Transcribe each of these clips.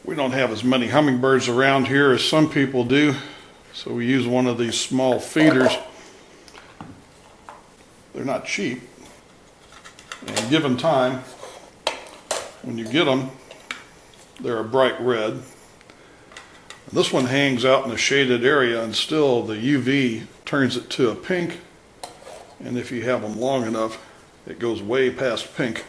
We don't have as many hummingbirds around here as some people do, so we use one of these small feeders. They're not cheap, and given time, when you get them, they're a bright red. This one hangs out in a shaded area, and still the UV turns it to a pink, and if you have them long enough, it goes way past pink.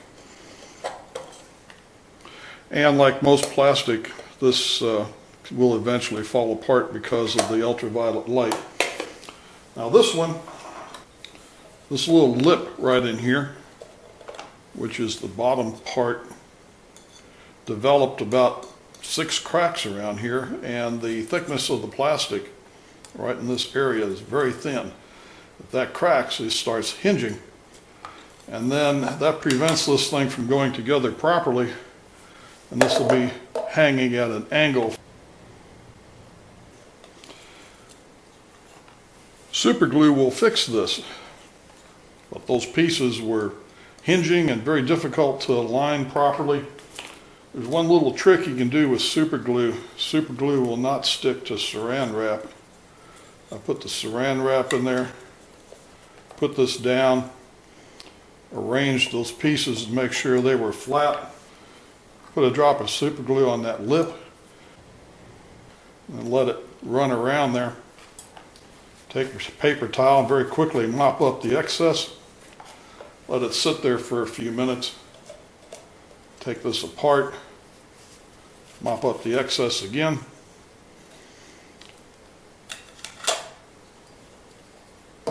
And like most plastic, this will eventually fall apart because of the ultraviolet light. Now this one, this little lip right in here, which is the bottom part, developed about 6 cracks around here, and the thickness of the plastic right in this area is very thin. If that cracks, it starts hinging, and then that prevents this thing from going together properly, and this will be hanging at an angle. Super glue will fix this, but those pieces were hinging and very difficult to align properly. There's one little trick you can do with super glue. Super glue will not stick to saran wrap. I put the saran wrap in there, put this down, arranged those pieces to make sure they were flat, put a drop of super glue on that lip, and let it run around there. Take your paper towel and very quickly mop up the excess. Let it sit there for a few minutes. Take this apart, mop up the excess again.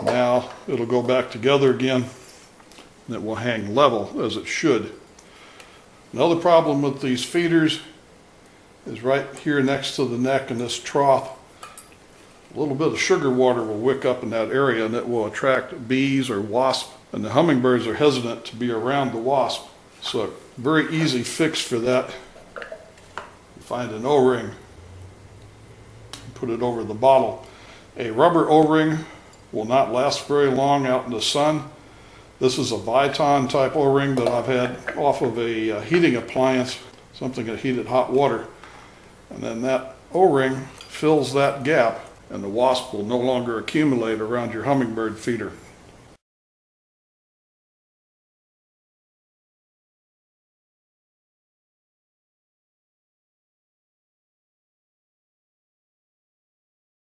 Now it'll go back together again, and it will hang level as it should. Another problem with these feeders is right here next to the neck in this trough. A little bit of sugar water will wick up in that area, and it will attract bees or wasps, and the hummingbirds are hesitant to be around the wasp. So a very easy fix for that, you find an O-ring, put it over the bottle. A rubber O-ring will not last very long out in the sun. This is a Viton type O-ring that I've had off of a heating appliance, something that heated hot water. And then that O-ring fills that gap, and the wasp will no longer accumulate around your hummingbird feeder.